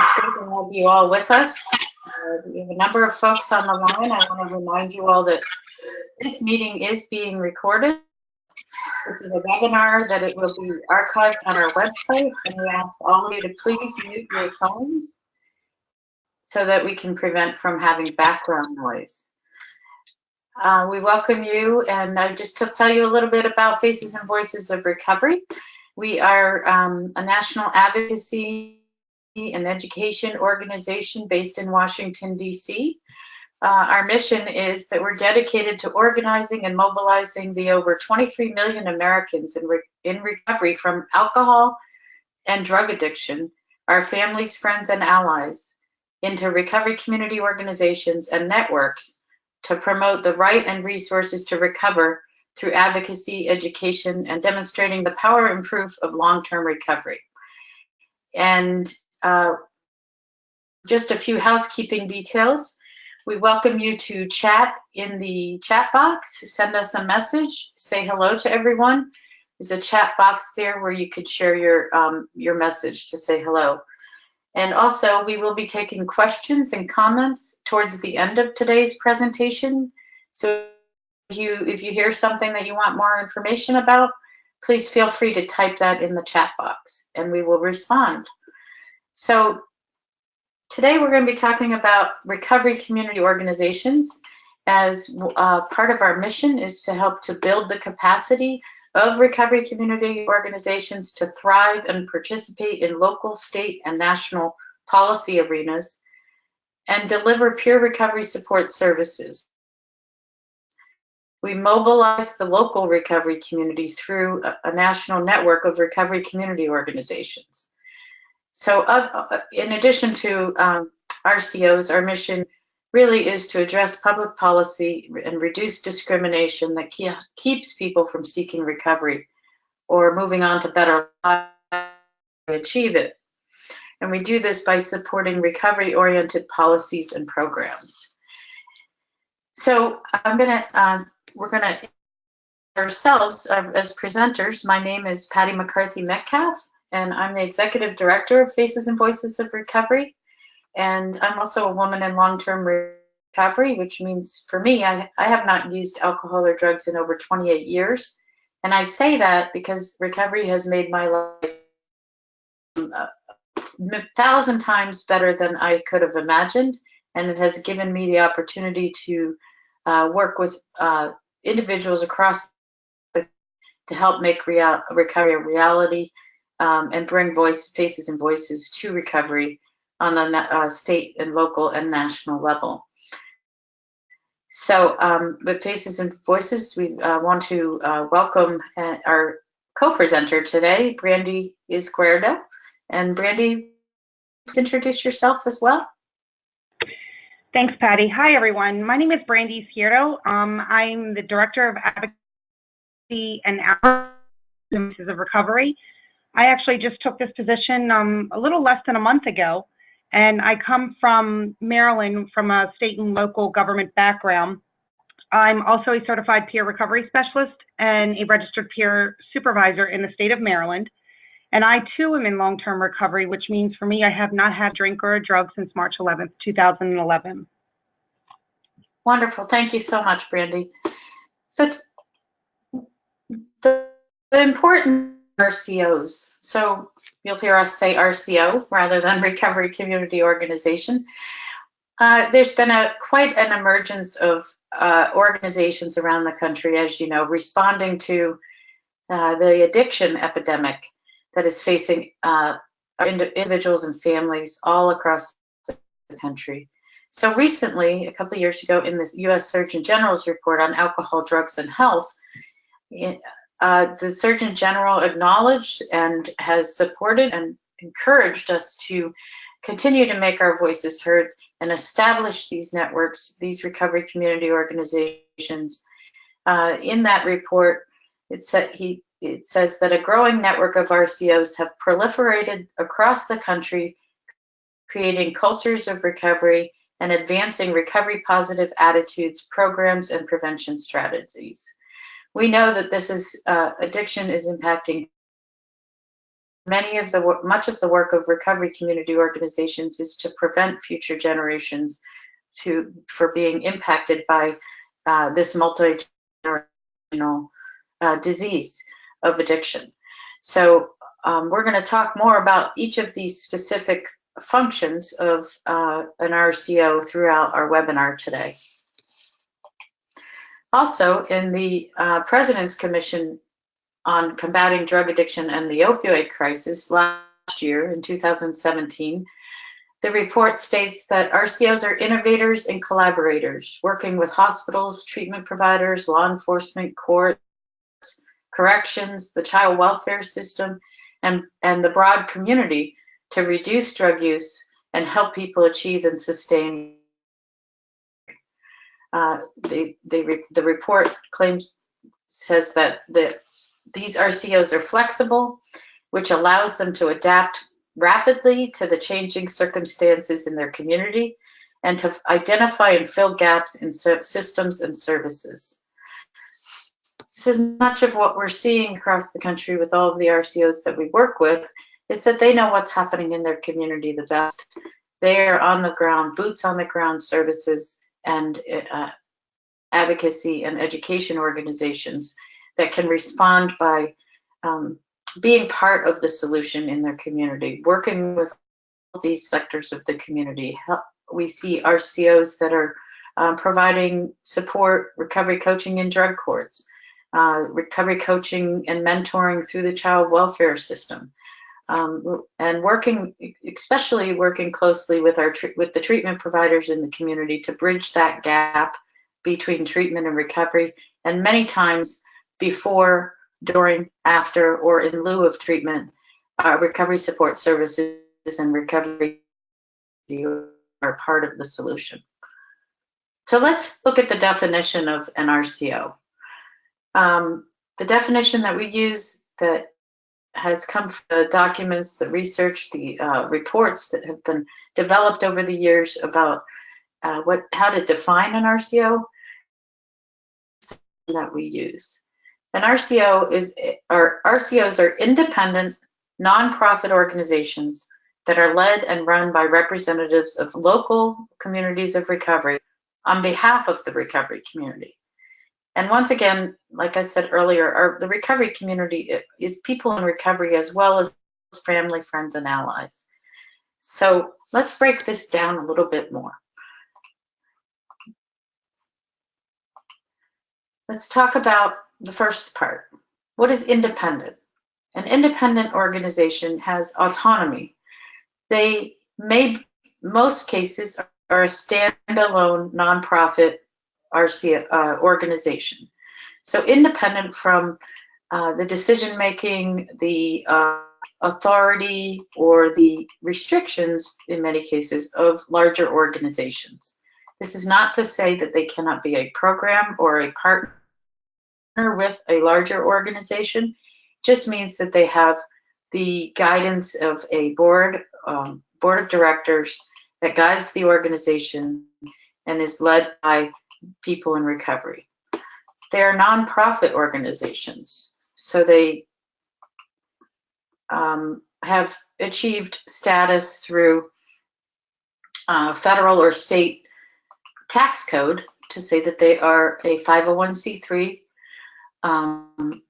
It's great to have you all with us. We have a number of folks on the line. I want to remind you all that this meeting is being recorded. This is a webinar that it will be archived on our website, and we ask all of you to please mute your phones so that we can prevent from having background noise. We welcome you, and just to tell you a little bit about Faces and Voices of Recovery. We are a national advocacy and education organization based in Washington, D.C. Our mission is that we're dedicated to organizing and mobilizing the over 23 million Americans in recovery from alcohol and drug addiction, our families, friends, and allies, into recovery community organizations and networks to promote the right and resources to recover through advocacy, education, and demonstrating the power and proof of long-term recovery. And just a few housekeeping details. We welcome you to chat in the chat box, send us a message, say hello to everyone. There's a chat box there where you could share your message to say hello. And also, we will be taking questions and comments towards the end of today's presentation. So if you hear something that you want more information about, please feel free to type that in the chat box and we will respond. So today we're going to be talking about recovery community organizations, as part of our mission is to help to build the capacity of recovery community organizations to thrive and participate in local, state, and national policy arenas and deliver peer recovery support services. We mobilize the local recovery community through a national network of recovery community organizations. So in addition to RCOs, our mission really is to address public policy and reduce discrimination that keeps people from seeking recovery or moving on to better lives to achieve it. And we do this by supporting recovery-oriented policies and programs. So we're gonna ourselves as presenters. My name is Patty McCarthy Metcalf, and I'm the Executive Director of Faces and Voices of Recovery. And I'm also a woman in long-term recovery, which means for me, I have not used alcohol or drugs in over 28 years. And I say that because recovery has made my life 1,000 times better than I could have imagined. And it has given me the opportunity to work with individuals across to help make recovery a reality and bring faces and voices to recovery on the state and local and national level. So with Faces and Voices, we want to welcome our co-presenter today, Brandy Izquierdo. And Brandy, please introduce yourself as well. Thanks, Patty. Hi, everyone. My name is Brandy Izquierdo. I'm the Director of Advocacy and Voices of Recovery. I actually just took this position a little less than a month ago, and I come from Maryland, from a state and local government background. I'm also a certified peer recovery specialist and a registered peer supervisor in the state of Maryland. And I too am in long-term recovery, which means for me, I have not had a drink or a drug since March 11th, 2011. Wonderful. Thank you so much, Brandy. So the important RCOs. So you'll hear us say RCO rather than Recovery Community Organization. There's been quite an emergence of organizations around the country, as you know, responding to the addiction epidemic that is facing individuals and families all across the country. So recently, a couple of years ago, in the U.S. Surgeon General's report on alcohol, drugs, and health, the Surgeon General acknowledged and has supported and encouraged us to continue to make our voices heard and establish these networks, these recovery community organizations. In that report, it says that a growing network of RCOs have proliferated across the country, creating cultures of recovery and advancing recovery positive attitudes, programs, and prevention strategies. We know that this is addiction is impacting much of the work of recovery community organizations is to prevent future generations for being impacted by this multi-generational disease of addiction. So we're going to talk more about each of these specific functions of an RCO throughout our webinar today. Also, in the President's Commission on Combating Drug Addiction and the Opioid Crisis last year in 2017, the report states that RCOs are innovators and collaborators, working with hospitals, treatment providers, law enforcement, courts, corrections, the child welfare system, and the broad community to reduce drug use and help people achieve and sustain. The report says that these RCOs are flexible, which allows them to adapt rapidly to the changing circumstances in their community and to identify and fill gaps in systems and services. This is much of what we're seeing across the country with all of the RCOs that we work with, is that they know what's happening in their community the best. They are on the ground, boots on the ground services and advocacy and education organizations that can respond by being part of the solution in their community, working with all these sectors of the community. We see RCOs that are providing support, recovery coaching in drug courts, recovery coaching and mentoring through the child welfare system, and especially working closely with the treatment providers in the community to bridge that gap between treatment and recovery, and many times before, during, after, or in lieu of treatment, recovery support services and recovery are part of the solution. So let's look at the definition of an RCO. The definition that we use that has come from the documents, the research, the reports that have been developed over the years about how to define an RCO that we use. An RCOs are independent, nonprofit organizations that are led and run by representatives of local communities of recovery on behalf of the recovery community. And once again, like I said earlier, the recovery community is people in recovery as well as family, friends, and allies. So let's break this down a little bit more. Let's talk about the first part. What is independent? An independent organization has autonomy. They most cases are a standalone nonprofit RCO organization. So independent from the decision making, the authority, or the restrictions, in many cases, of larger organizations. This is not to say that they cannot be a program or a partner with a larger organization. It just means that they have the guidance of a board of directors that guides the organization and is led by people in recovery. They are nonprofit organizations, so they have achieved status through federal or state tax code to say that they are a 501c3 and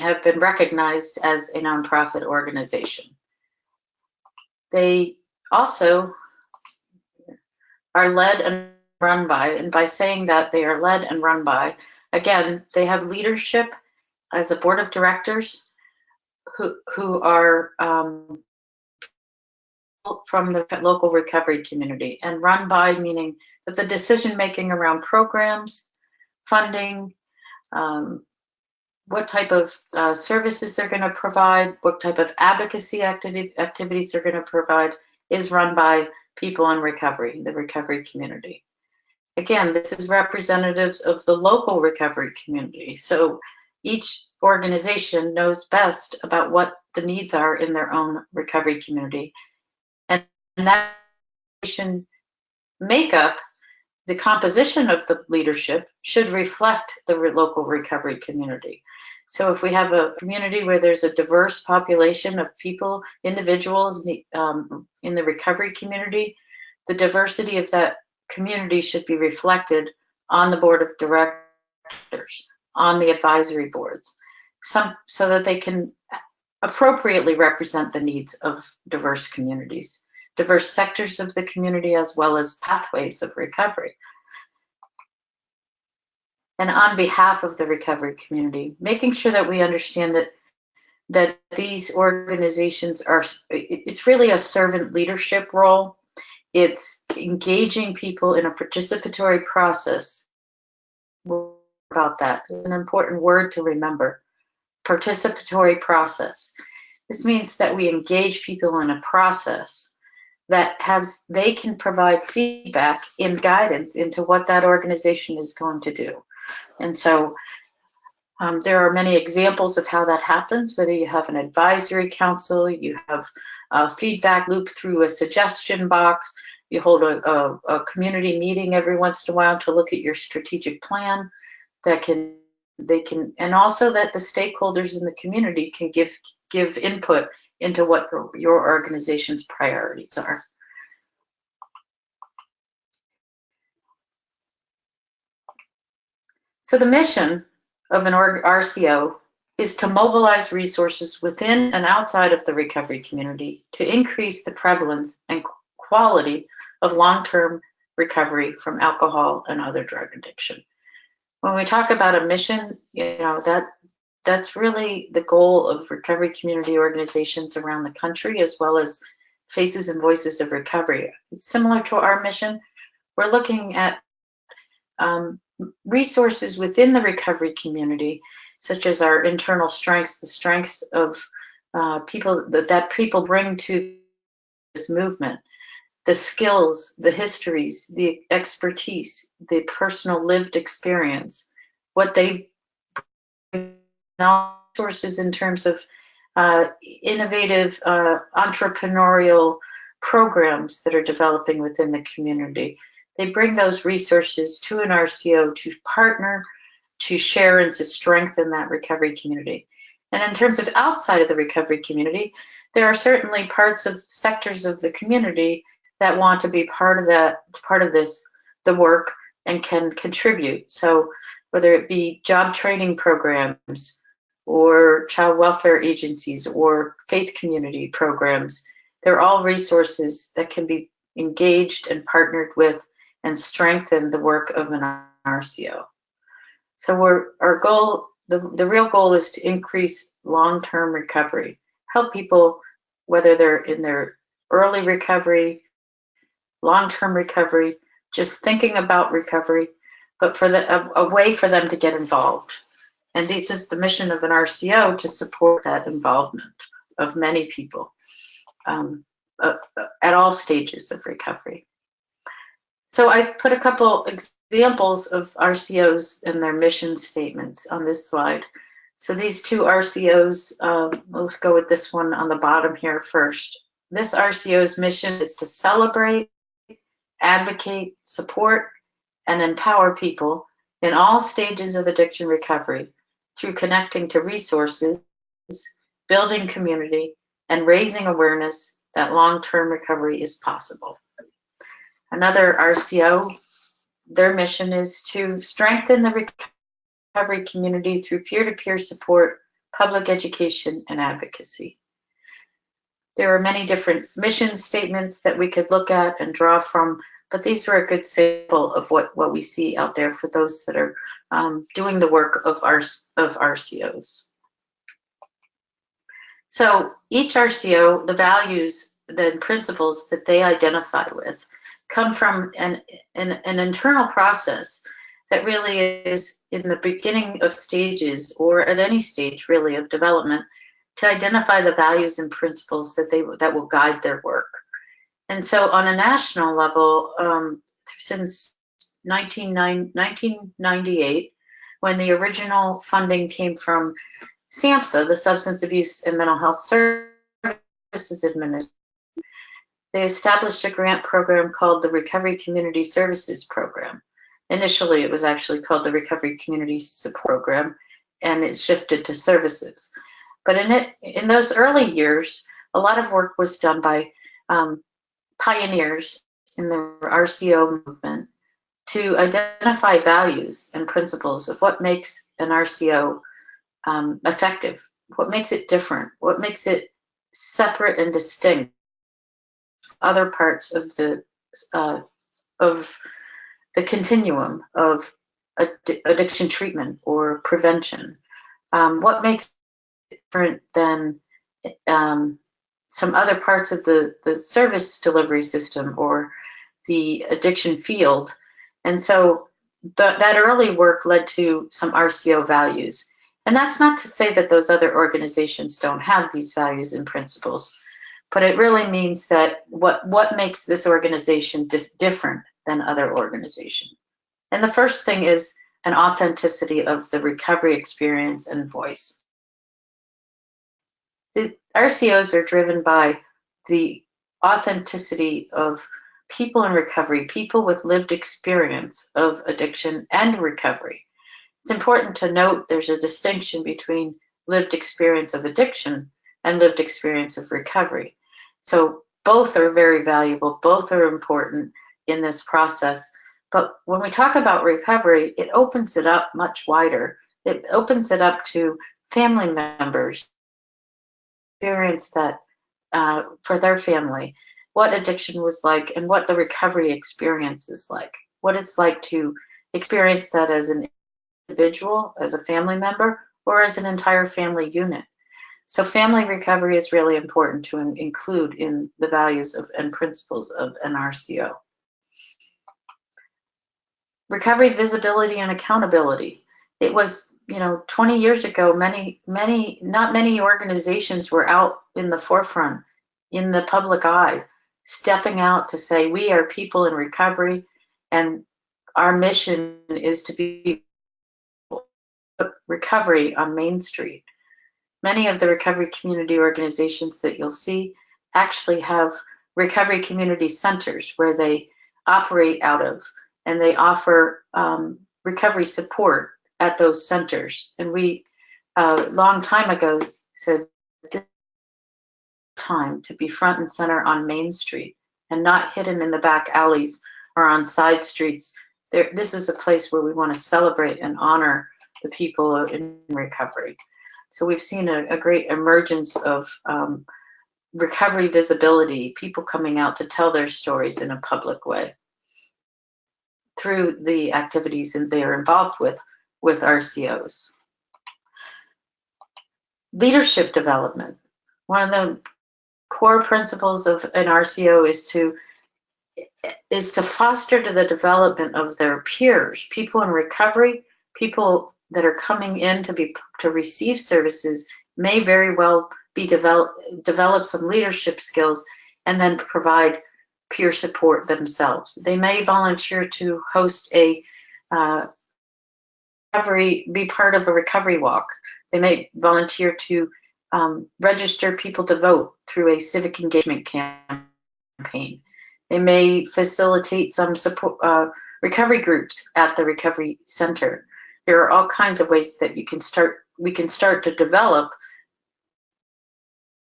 have been recognized as a nonprofit organization. They also are led and run by, and by saying that they are led and run by, again, they have leadership as a board of directors who are from the local recovery community, and run by meaning that the decision making around programs, funding, what type of services they're going to provide, what type of advocacy activities they're going to provide is run by people in recovery, the recovery community. Again, this is representatives of the local recovery community. So each organization knows best about what the needs are in their own recovery community. And that makeup, the composition of the leadership should reflect the local recovery community. So if we have a community where there's a diverse population of people, individuals in the recovery community, the diversity of that community should be reflected on the board of directors, on the advisory boards, so that they can appropriately represent the needs of diverse communities, diverse sectors of the community, as well as pathways of recovery. And on behalf of the recovery community, making sure that we understand that these organizations it's really a servant leadership role. It's engaging people in a participatory process. About that, an important word to remember: participatory process. This means that we engage people in a process that they can provide feedback and guidance into what that organization is going to do. And so there are many examples of how that happens, whether you have an advisory council, you have a feedback loop through a suggestion box, you hold a community meeting every once in a while to look at your strategic plan, and also that the stakeholders in the community can give input into what your organization's priorities are. So the mission of an RCO is to mobilize resources within and outside of the recovery community to increase the prevalence and quality of long-term recovery from alcohol and other drug addiction. When we talk about a mission, that's really the goal of recovery community organizations around the country, as well as Faces and Voices of Recovery. It's similar to our mission. We're looking at resources within the recovery community, such as our internal strengths, the strengths of people that people bring to this movement, the skills, the histories, the expertise, the personal lived experience, what they bring, sources in terms of innovative entrepreneurial programs that are developing within the community. They bring those resources to an RCO to partner, to share, and to strengthen that recovery community. And in terms of outside of the recovery community, there are certainly sectors of the community that want to be part of the work, and can contribute. So whether it be job training programs, or child welfare agencies, or faith community programs, they're all resources that can be engaged and partnered with and strengthen the work of an RCO. So our goal, the real goal, is to increase long-term recovery, help people, whether they're in their early recovery, long-term recovery, just thinking about recovery, but for a way for them to get involved. And this is the mission of an RCO, to support that involvement of many people at all stages of recovery. So I've put a couple examples of RCOs and their mission statements on this slide. So these two RCOs, we'll go with this one on the bottom here first. This RCO's mission is to celebrate, advocate, support, and empower people in all stages of addiction recovery through connecting to resources, building community, and raising awareness that long-term recovery is possible. Another RCO, their mission is to strengthen the recovery community through peer-to-peer support, public education, and advocacy. There are many different mission statements that we could look at and draw from, but these were a good sample of what we see out there for those that are doing the work of RCOs. So each RCO, the values, the principles that they identify with, come from an internal process that really is in the beginning of stages, or at any stage really of development, to identify the values and principles that will guide their work. And so on a national level, since 1998, when the original funding came from SAMHSA, the Substance Abuse and Mental Health Services Administration, they established a grant program called the Recovery Community Services Program. Initially, it was actually called the Recovery Community Support Program, and it shifted to services. But in those early years, a lot of work was done by pioneers in the RCO movement to identify values and principles of what makes an RCO effective, what makes it different, what makes it separate and distinct from other parts of the continuum of addiction treatment or prevention. What makes it different than some other parts of the service delivery system or the addiction field. And so that early work led to some RCO values. And that's not to say that those other organizations don't have these values and principles, but it really means that what makes this organization different than other organizations. And the first thing is an authenticity of the recovery experience and voice. The RCOs are driven by the authenticity of people in recovery, people with lived experience of addiction and recovery. It's important to note there's a distinction between lived experience of addiction and lived experience of recovery. So both are very valuable, both are important in this process. But when we talk about recovery, it opens it up much wider. It opens it up to family members, experience that for their family, what addiction was like and what the recovery experience is like, what it's like to experience that as an individual, as a family member, or as an entire family unit. So family recovery is really important to include in the values of and principles of an RCO. Recovery visibility and accountability. It was, 20 years ago, not many organizations were out in the forefront, in the public eye, stepping out to say, we are people in recovery, and our mission is to be recovery on Main Street. Many of the recovery community organizations that you'll see actually have recovery community centers where they operate out of, and they offer recovery support at those centers. And we, a long time ago, said this time to be front and center on Main Street and not hidden in the back alleys or on side streets. This is a place where we want to celebrate and honor the people in recovery. So we've seen a great emergence of recovery visibility, people coming out to tell their stories in a public way through the activities that they are involved with RCOs. Leadership development. One of the core principles of an RCO is to foster the development of their peers, people in recovery, people that are coming in to receive services may very well be develop some leadership skills and then provide peer support themselves. They may volunteer to host be part of a recovery walk. They may volunteer to register people to vote through a civic engagement campaign. They may facilitate some support recovery groups at the recovery center. There are all kinds of ways that we can start to develop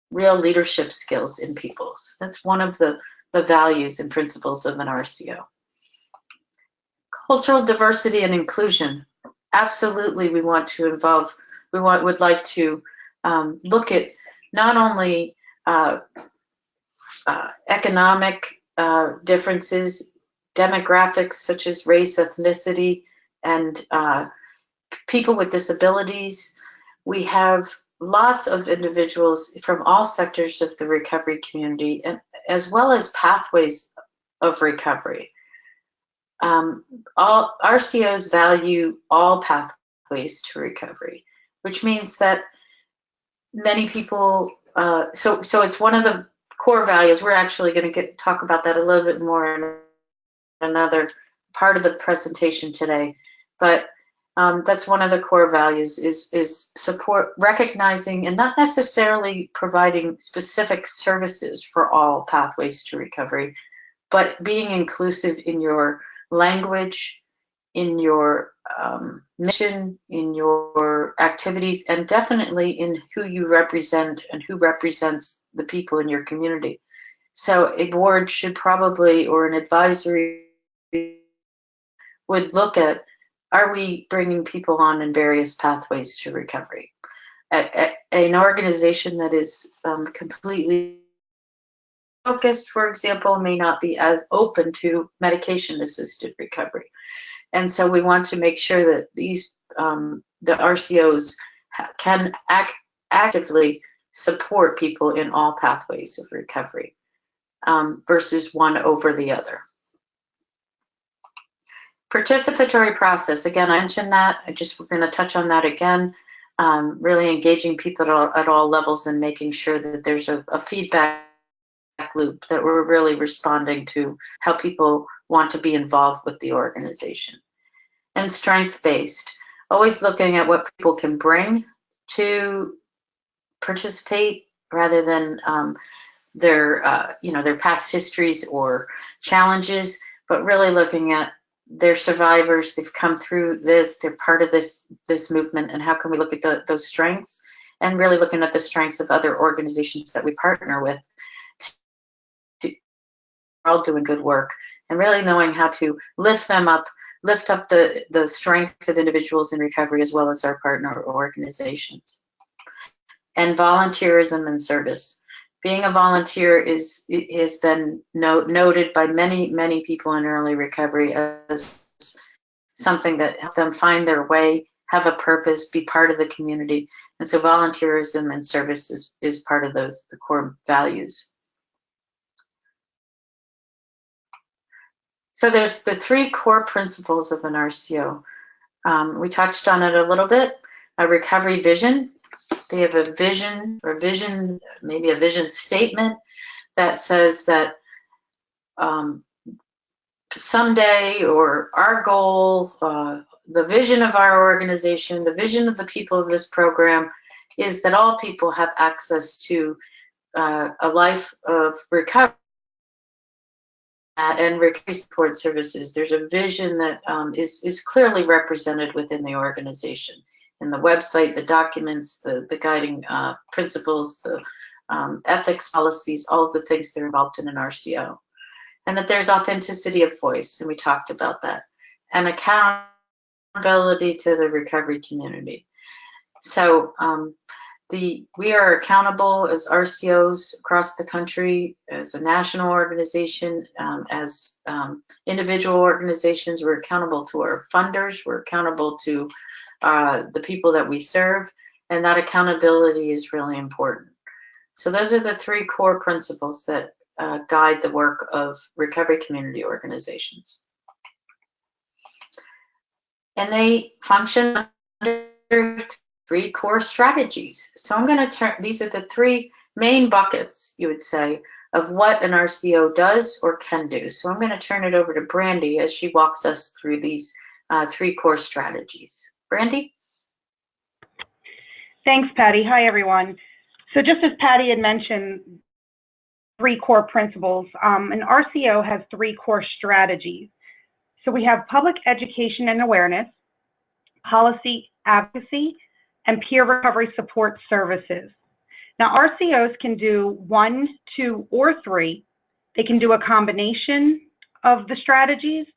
real leadership skills in people. So that's one of the values and principles of an RCO. Cultural diversity and inclusion. Absolutely, we want to involve. Would like to look at not only economic differences, demographics such as race, ethnicity, and people with disabilities. We have lots of individuals from all sectors of the recovery community, and as well as pathways of recovery. All RCOs value all pathways to recovery, which means that many people, so it's one of the core values. We're actually going to talk about that a little bit more in another part of the presentation today. But that's one of the core values is support, recognizing and not necessarily providing specific services for all pathways to recovery, but being inclusive in your language, in your mission, in your activities, and definitely in who you represent and who represents the people in your community. So a board should probably, or an advisory would look at, are we bringing people on in various pathways to recovery? An organization that is completely focused, for example, may not be as open to medication-assisted recovery. And so we want to make sure that these, the RCOs can actively support people in all pathways of recovery, versus one over the other. Participatory process, again, I mentioned that. I just was going to touch on that again. Really engaging people at all levels and making sure that there's a feedback loop, that we're really responding to how people want to be involved with the organization. And strengths-based, always looking at what people can bring to participate rather than their past histories or challenges, but really looking at they're survivors, they've come through this, they're part of this movement, and how can we look at those strengths, and really looking at the strengths of other organizations that we partner with to all doing good work, and really knowing how to lift up the strengths of individuals in recovery as well as our partner organizations. And volunteerism and service. Being a volunteer has been noted by many people in early recovery as something that helps them find their way, have a purpose, be part of the community. And so volunteerism and service is part of the core values. So there's the three core principles of an RCO. We touched on it a little bit. A recovery vision. They have a vision, maybe a vision statement that says that someday, or our goal, the vision of our organization, the vision of the people of this program is that all people have access to a life of recovery and recovery support services. There's a vision that is clearly represented within the organization. In the website, the documents, the guiding principles, the ethics policies, all of the things that are involved in an RCO. And that there's authenticity of voice, and we talked about that. And accountability to the recovery community. So we are accountable as RCOs across the country, as a national organization, as individual organizations. We're accountable to our funders, we're accountable to the people that we serve, and that accountability is really important. So those are the three core principles that guide the work of recovery community organizations. And they function under three core strategies. So I'm going to turn, these are the three main buckets, you would say, of what an RCO does or can do. So I'm going to turn it over to Brandy as she walks us through these three core strategies. Brandy? Thanks, Patty. Hi, everyone. So just as Patty had mentioned, three core principles, an RCO has three core strategies. So we have public education and awareness, policy advocacy, and peer recovery support services. Now, RCOs can do 1, 2, or 3. They can do a combination of the strategies,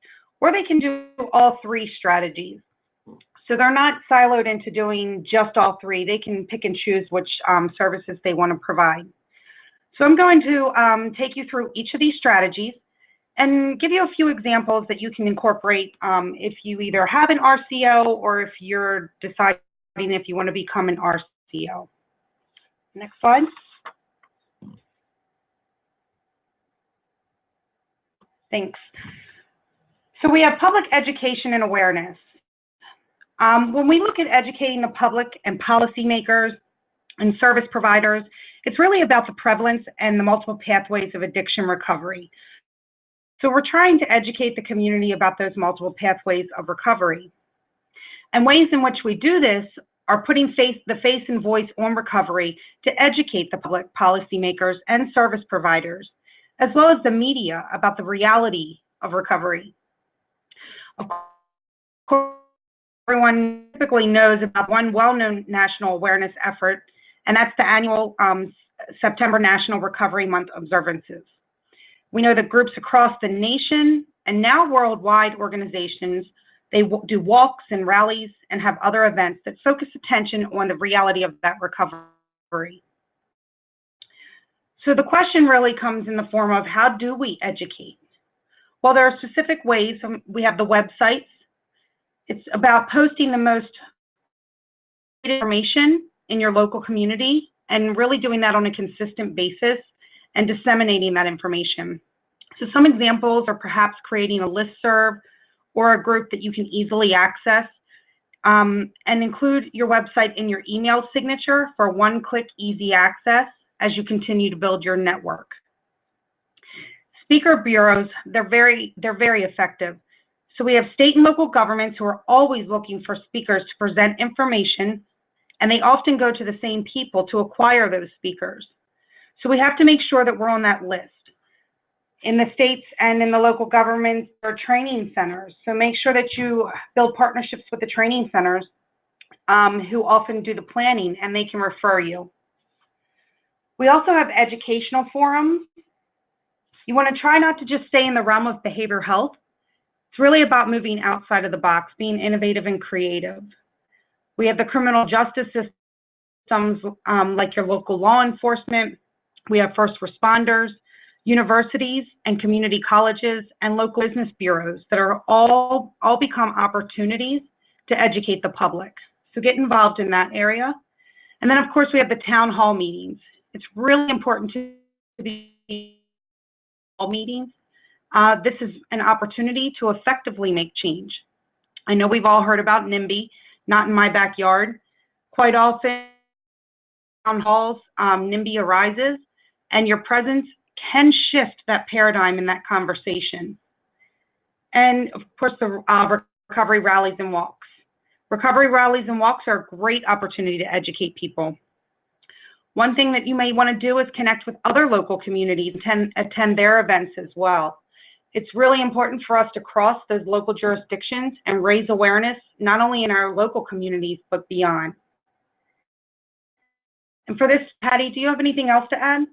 or they can do all three strategies. So they're not siloed into doing just all three. They can pick and choose which services they want to provide. So I'm going to take you through each of these strategies and give you a few examples that you can incorporate if you either have an RCO or if you're deciding if you want to become an RCO. Next slide. Thanks. So we have public education and awareness. When we look at educating the public and policymakers and service providers, it's really about the prevalence and the multiple pathways of addiction recovery. So we're trying to educate the community about those multiple pathways of recovery. And ways in which we do this are putting the face and voice on recovery to educate the public, policymakers, and service providers, as well as the media about the reality of recovery. Of course, everyone typically knows about one well-known national awareness effort, and that's the annual September National Recovery Month observances. We know that groups across the nation and now worldwide organizations, they do walks and rallies and have other events that focus attention on the reality of that recovery. So the question really comes in the form of, how do we educate? Well, there are specific ways. We have the websites. It's about posting the most information in your local community and really doing that on a consistent basis and disseminating that information. So some examples are perhaps creating a listserv or a group that you can easily access, and include your website in your email signature for one-click easy access as you continue to build your network. Speaker bureaus, they're very effective. So we have state and local governments who are always looking for speakers to present information, and they often go to the same people to acquire those speakers. So we have to make sure that we're on that list. In the states and in the local governments, there are training centers. So make sure that you build partnerships with the training centers who often do the planning, and they can refer you. We also have educational forums. You want to try not to just stay in the realm of behavioral health. It's really about moving outside of the box, being innovative and creative. We have the criminal justice systems like your local law enforcement. We have first responders, universities and community colleges, and local business bureaus that are all become opportunities to educate the public. So get involved in that area. And then of course we have the town hall meetings. It's really important to be meetings. This is an opportunity to effectively make change. I know we've all heard about NIMBY, not in my backyard. Quite often, town halls, NIMBY arises, and your presence can shift that paradigm in that conversation. And of course, the recovery rallies and walks. Recovery rallies and walks are a great opportunity to educate people. One thing that you may want to do is connect with other local communities and attend their events as well. It's really important for us to cross those local jurisdictions and raise awareness, not only in our local communities, but beyond. And for this, Patty, do you have anything else to add?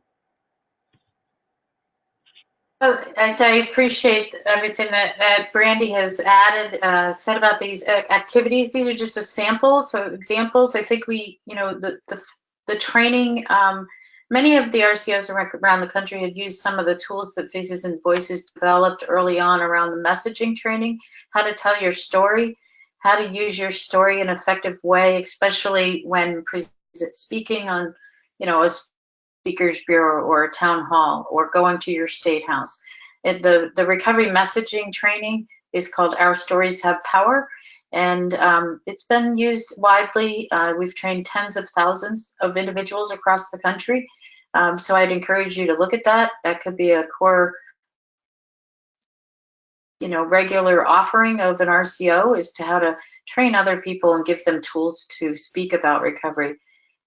Well, I appreciate everything that Brandy has added, said about these activities. These are just a sample, so examples. I think we, the training, many of the RCOs around the country had used some of the tools that Faces and Voices developed early on around the messaging training, how to tell your story, how to use your story in an effective way, especially when speaking on, a speakers bureau or a town hall or going to your state house. The recovery messaging training is called Our Stories Have Power, and it's been used widely. We've trained tens of thousands of individuals across the country. So I'd encourage you to look at that. That could be a core, regular offering of an RCO, is to how to train other people and give them tools to speak about recovery.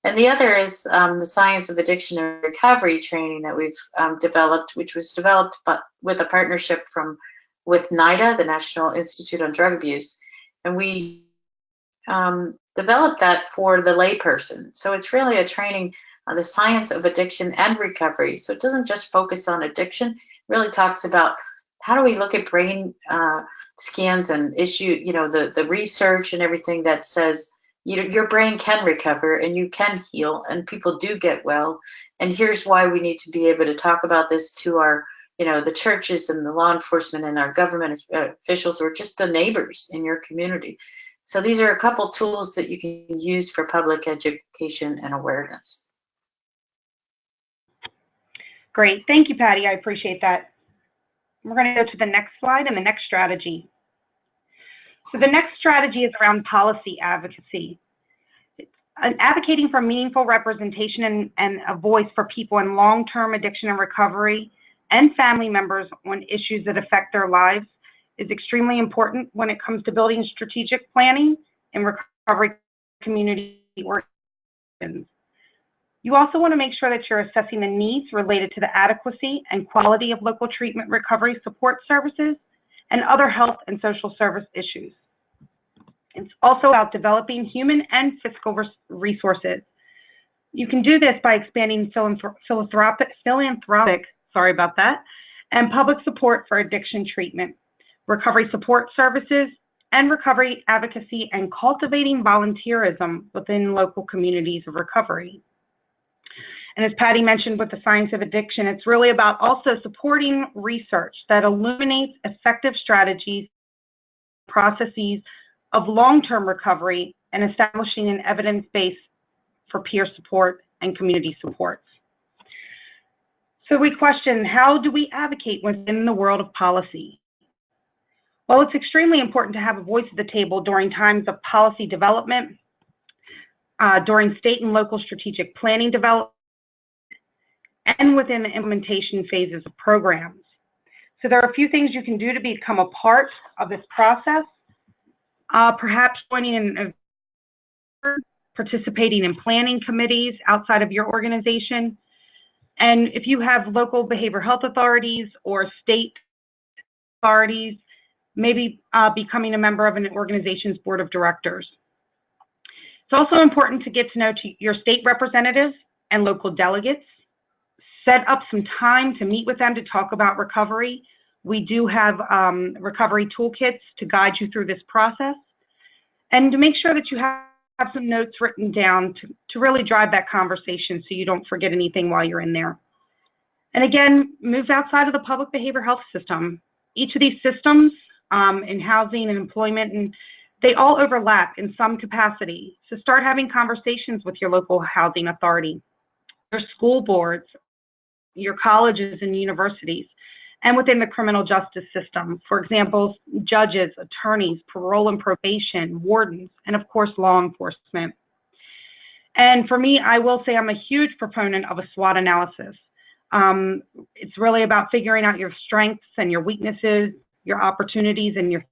And the other is the science of addiction and recovery training that we've developed, which was developed with a partnership with NIDA, the National Institute on Drug Abuse. And we developed that for the layperson. So it's really a training on the science of addiction and recovery. So it doesn't just focus on addiction, it really talks about how do we look at brain scans and the research and everything that says, your brain can recover and you can heal and people do get well. And here's why we need to be able to talk about this to our, the churches and the law enforcement and our government officials or just the neighbors in your community. So these are a couple tools that you can use for public education and awareness. Great, thank you, Patty, I appreciate that. We're going to go to the next slide and the next strategy. So the next strategy is around policy advocacy. Advocating for meaningful representation and a voice for people in long-term addiction and recovery and family members on issues that affect their lives is extremely important when it comes to building strategic planning and recovery community organizations. You also want to make sure that you're assessing the needs related to the adequacy and quality of local treatment recovery support services and other health and social service issues. It's also about developing human and fiscal resources. You can do this by expanding philanthropic, sorry about that, and public support for addiction treatment, recovery support services, and recovery advocacy, and cultivating volunteerism within local communities of recovery. And as Patty mentioned with the science of addiction, it's really about also supporting research that illuminates effective strategies, processes of long-term recovery, and establishing an evidence base for peer support and community supports. So we question, how do we advocate within the world of policy? Well, it's extremely important to have a voice at the table during times of policy development, during state and local strategic planning development, and within the implementation phases of programs. So there are a few things you can do to become a part of this process. Perhaps joining in, participating in planning committees outside of your organization. And if you have local behavioral health authorities or state authorities, maybe becoming a member of an organization's board of directors. It's also important to get to know your state representatives and local delegates. Set up some time to meet with them to talk about recovery. We do have recovery toolkits to guide you through this process. And to make sure that you have some notes written down to really drive that conversation so you don't forget anything while you're in there. And again, move outside of the public behavioral health system. Each of these systems in housing and employment, and they all overlap in some capacity. So start having conversations with your local housing authority, your school boards, your colleges and universities, and within the criminal justice system. For example, judges, attorneys, parole and probation, wardens, and of course, law enforcement. And for me, I will say I'm a huge proponent of a SWOT analysis. It's really about figuring out your strengths and your weaknesses, your opportunities, and your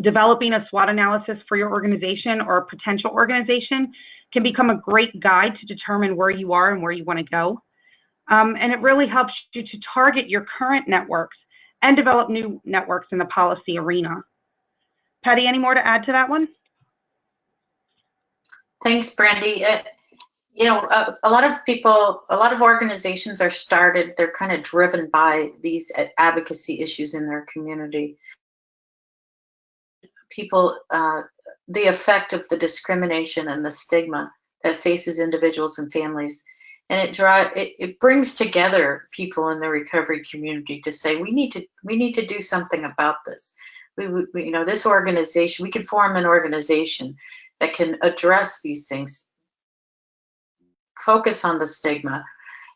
developing a SWOT analysis for your organization or a potential organization can become a great guide to determine where you are and where you want to go. And it really helps you to target your current networks and develop new networks in the policy arena. Patty, any more to add to that one? Thanks, Brandy. You know, a lot of organizations are started, they're kind of driven by these advocacy issues in their community. People, the effect of the discrimination and the stigma that faces individuals and families. And it brings together people in the recovery community to say, we need to do something about this. We, you know, this organization, we can form an organization that can address these things, focus on the stigma,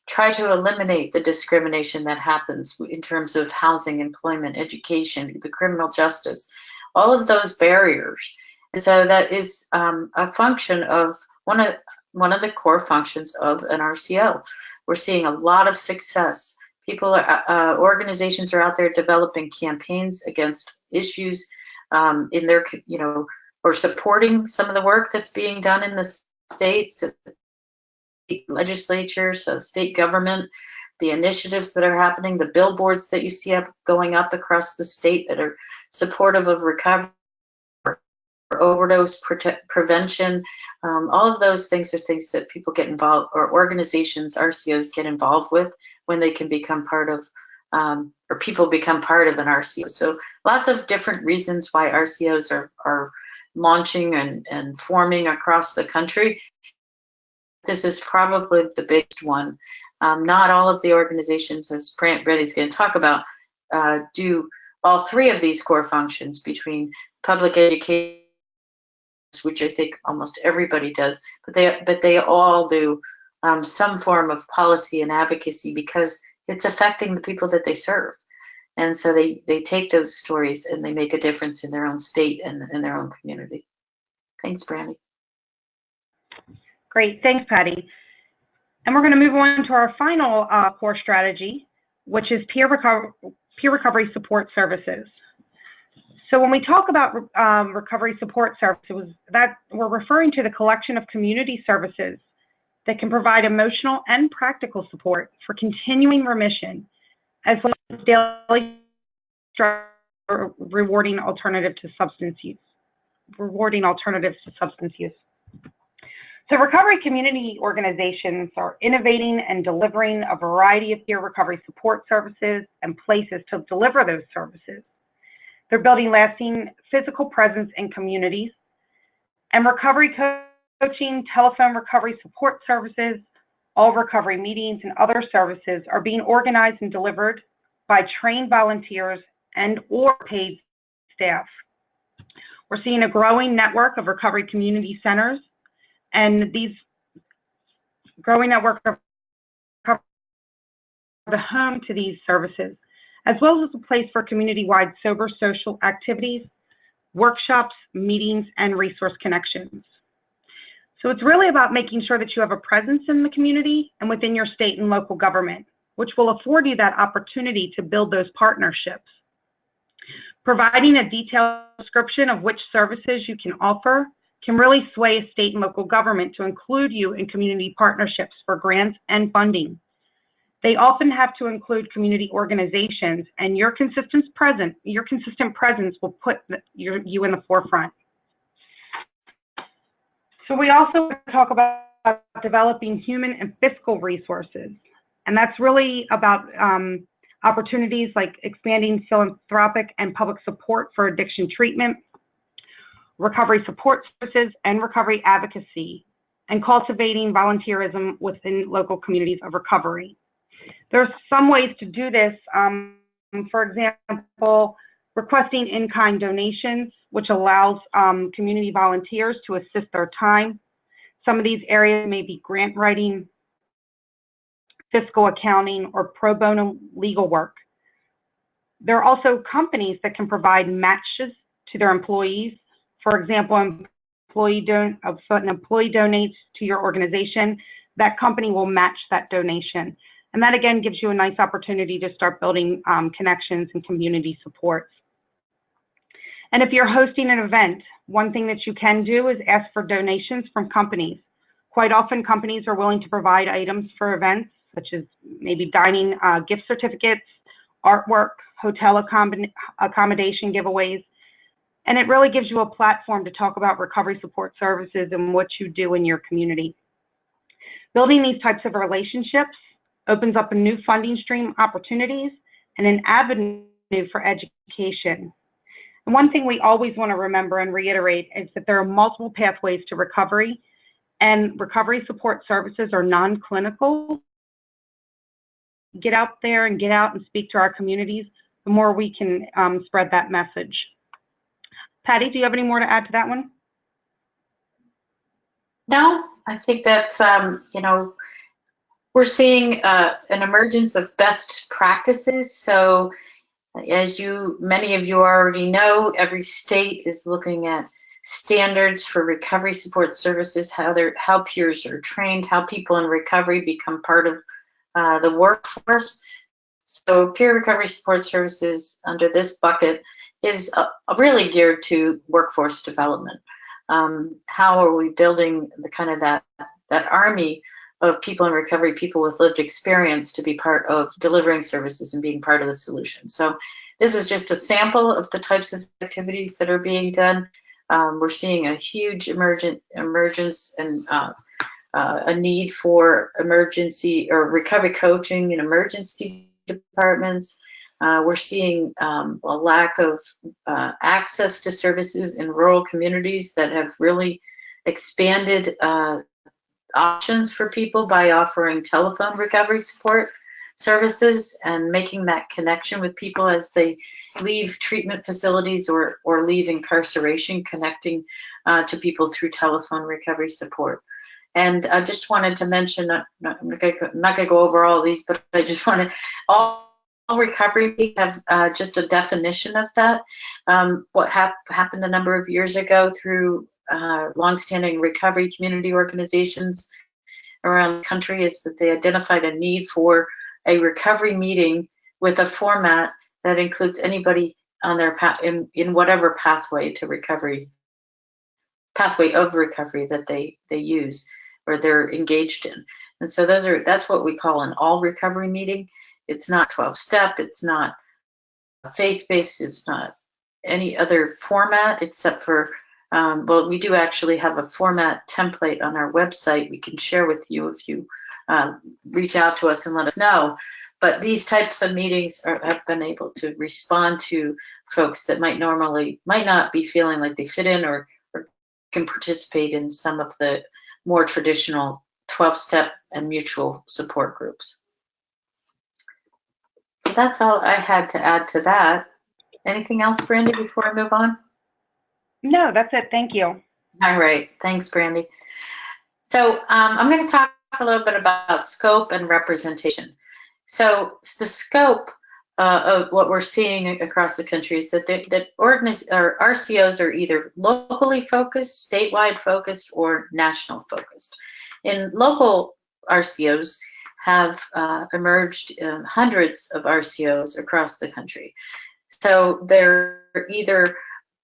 try to eliminate the discrimination that happens in terms of housing, employment, education, the criminal justice, all of those barriers. And so that is a function of one of the core functions of an RCO. We're seeing a lot of success. People are, organizations are out there developing campaigns against issues in their, you know, or supporting some of the work that's being done in the states, legislatures, state government, the initiatives that are happening, the billboards that you see going up across the state that are supportive of recovery, overdose prevention. All of those things are things that people get involved, or organizations, RCOs get involved with when they can become part of, or people become part of an RCO. So lots of different reasons why RCOs are launching and forming across the country. This is probably the biggest one. Not all of the organizations, as Brandy's going to talk about, do all three of these core functions between public education, which I think almost everybody does, but they all do some form of policy and advocacy because it's affecting the people that they serve. And so they take those stories and they make a difference in their own state and in their own community. Thanks, Brandy. Great, thanks, Patty. And we're going to move on to our final core strategy, which is peer recovery support services. So when we talk about recovery support services, that we're referring to the collection of community services that can provide emotional and practical support for continuing remission, as well as daily rewarding alternative to substance use. rewarding alternatives to substance use. So recovery community organizations are innovating and delivering a variety of peer recovery support services and places to deliver those services. They're building lasting physical presence in communities, and recovery coaching, telephone recovery support services, all recovery meetings, and other services are being organized and delivered by trained volunteers and or paid staff. We're seeing a growing network of recovery community centers, and these growing network are the home to these services, as well as a place for community-wide sober social activities, workshops, meetings, and resource connections. So it's really about making sure that you have a presence in the community and within your state and local government, which will afford you that opportunity to build those partnerships. Providing a detailed description of which services you can offer can really sway a state and local government to include you in community partnerships for grants and funding. They often have to include community organizations, and your consistent presence will put you in the forefront. So we also talk about developing human and fiscal resources, and that's really about opportunities like expanding philanthropic and public support for addiction treatment, recovery support services, and recovery advocacy, and cultivating volunteerism within local communities of recovery. There's some ways to do this. For example, requesting in-kind donations, which allows community volunteers to assist their time. Some of these areas may be grant writing, fiscal accounting, or pro bono legal work. There are also companies that can provide matches to their employees. For example, if an employee donates to your organization, that company will match that donation. And that again gives you a nice opportunity to start building connections and community supports. And if you're hosting an event, one thing that you can do is ask for donations from companies. Quite often companies are willing to provide items for events, such as maybe dining gift certificates, artwork, hotel accommodation giveaways. And it really gives you a platform to talk about recovery support services and what you do in your community. Building these types of relationships opens up a new funding stream opportunities and an avenue for education. And one thing we always want to remember and reiterate is that there are multiple pathways to recovery, and recovery support services are non-clinical. Get out there and get out and speak to our communities, the more we can spread that message. Patty, do you have any more to add to that one? No, I think that's, we're seeing an emergence of best practices. So as many of you already know, every state is looking at standards for recovery support services, how peers are trained, how people in recovery become part of the workforce. So peer recovery support services under this bucket is really geared to workforce development. How are we building the kind of that army of people in recovery, people with lived experience, to be part of delivering services and being part of the solution. So this is just a sample of the types of activities that are being done. We're seeing a huge emergence and a need for emergency or recovery coaching in emergency departments. We're seeing a lack of access to services in rural communities that have really expanded options for people by offering telephone recovery support services and making that connection with people as they leave treatment facilities or leave incarceration, connecting to people through telephone recovery support. And I just wanted to mention, I'm not going to go over all of these, but I just wanted, all recovery have just a definition of that. What happened a number of years ago through longstanding recovery community organizations around the country is that they identified a need for a recovery meeting with a format that includes anybody on their path in whatever pathway of recovery that they use or they're engaged in. And so that's what we call an all recovery meeting. It's not 12-step, it's not faith-based, it's not any other format except for Well, we do actually have a format template on our website we can share with you if you reach out to us and let us know. But these types of meetings have been able to respond to folks that might not be feeling like they fit in or can participate in some of the more traditional 12-step and mutual support groups. So that's all I had to add to that. Anything else, Brandy, before I move on? No, that's it. Thank you. All right. Thanks, Brandy. So I'm going to talk a little bit about scope and representation. So the scope of what we're seeing across the country is that RCOs are either locally focused, statewide focused, or national focused. And local RCOs have emerged hundreds of RCOs across the country. So they're either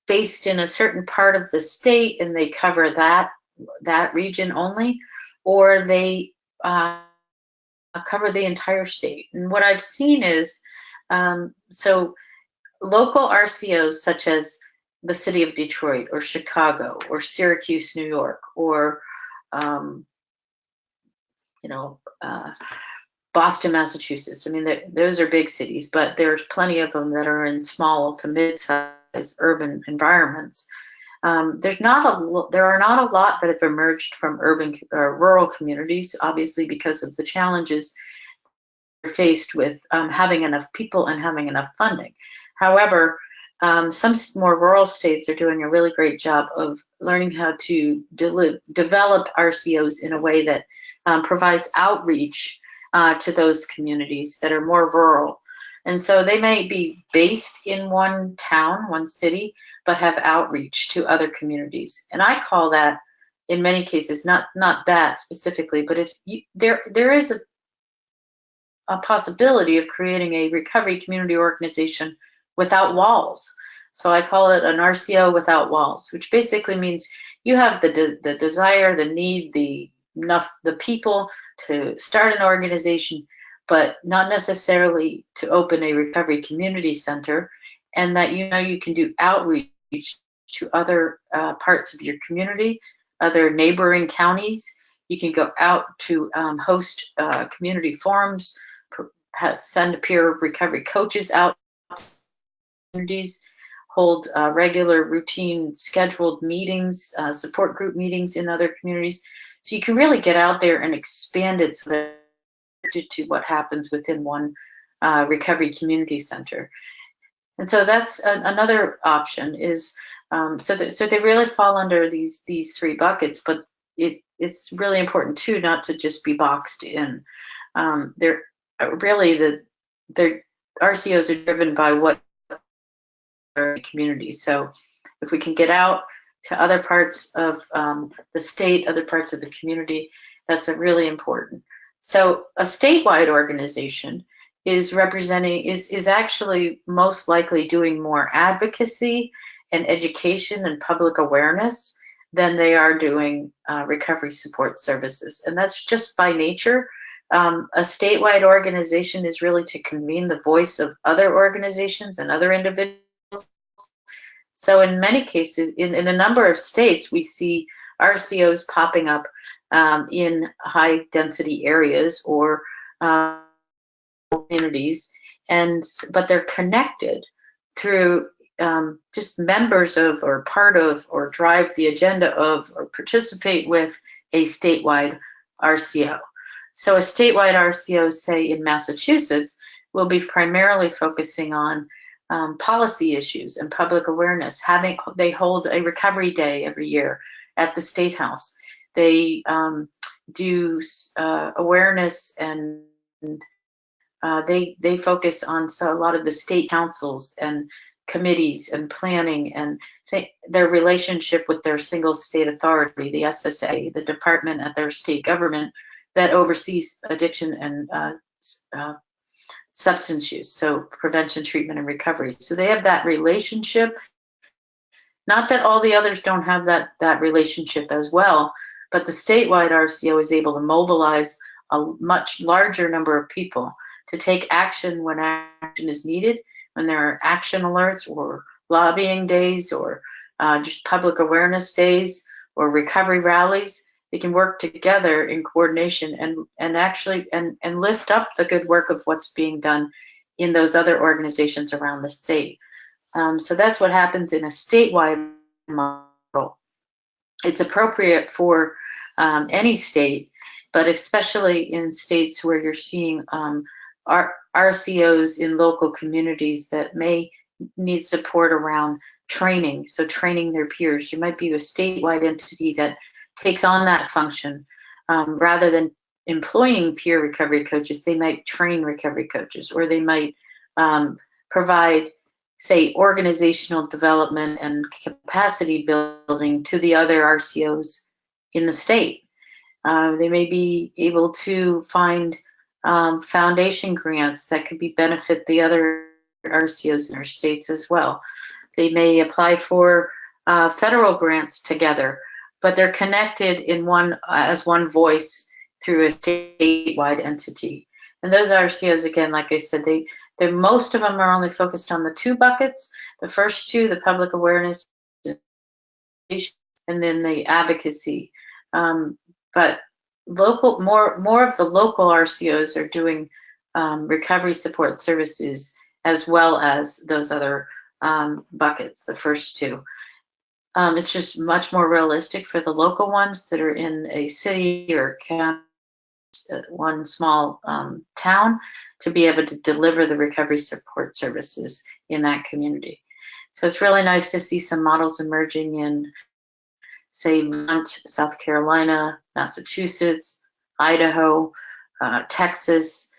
based in a certain part of the state and they cover that region only, or they cover the entire state. And what I've seen is, so local RCOs such as the city of Detroit or Chicago or Syracuse, New York, or Boston, Massachusetts. I mean, those are big cities, but there's plenty of them that are in small to mid-sized urban environments. There are not a lot that have emerged from urban or rural communities, obviously because of the challenges they're faced with having enough people and having enough funding. However, some more rural states are doing a really great job of learning how to develop RCOs in a way that provides outreach to those communities that are more rural. And so they may be based in one town, one city, but have outreach to other communities. And I call that, in many cases, not that specifically, but if there is a possibility of creating a recovery community organization without walls. So I call it an RCO without walls, which basically means you have the desire, the need, the people to start an organization, but not necessarily to open a recovery community center, and that you can do outreach to other parts of your community, other neighboring counties. You can go out to host community forums, send peer recovery coaches out to communities, hold regular, routine, scheduled meetings, support group meetings in other communities. So you can really get out there and expand it so that to what happens within one recovery community center. And so that's another option is, so they really fall under these three buckets, but it's really important too not to just be boxed in. They're really the RCOs are driven by what community. So if we can get out to other parts of the state, other parts of the community, that's really important. So a statewide organization is actually most likely doing more advocacy and education and public awareness than they are doing recovery support services. And that's just by nature. A statewide organization is really to convene the voice of other organizations and other individuals. So in many cases, in a number of states, we see RCOs popping up in high density areas or communities, but they're connected through just members of or part of or drive the agenda of or participate with a statewide RCO. So a statewide RCO, say in Massachusetts, will be primarily focusing on policy issues and public awareness. They hold a recovery day every year at the State House. They do awareness, and they focus on a lot of the state councils and committees and planning and their relationship with their single state authority, the SSA, the department at their state government that oversees addiction and substance use, so prevention, treatment, and recovery. So they have that relationship. Not that all the others don't have that relationship as well, but the statewide RCO is able to mobilize a much larger number of people to take action when action is needed, when there are action alerts or lobbying days or just public awareness days or recovery rallies. They can work together in coordination and actually and lift up the good work of what's being done in those other organizations around the state. So that's what happens in a statewide model. It's appropriate for any state, but especially in states where you're seeing RCOs in local communities that may need support around training, so training their peers. You might be a statewide entity that takes on that function. Rather than employing peer recovery coaches, they might train recovery coaches, or they might provide, say, organizational development and capacity building to the other RCOs in the state. They may be able to find foundation grants that could benefit the other RCOs in their states as well. They may apply for federal grants together, but they're connected in as one voice through a statewide entity. And those RCOs, again, like I said, most of them are only focused on the two buckets. The first two, the public awareness, and then the advocacy. But more of the local RCOs are doing recovery support services as well as those other buckets, the first two. It's just much more realistic for the local ones that are in a city or county, one small town, to be able to deliver the recovery support services in that community. So it's really nice to see some models emerging in, say, Vermont, South Carolina, Massachusetts, Idaho, Texas.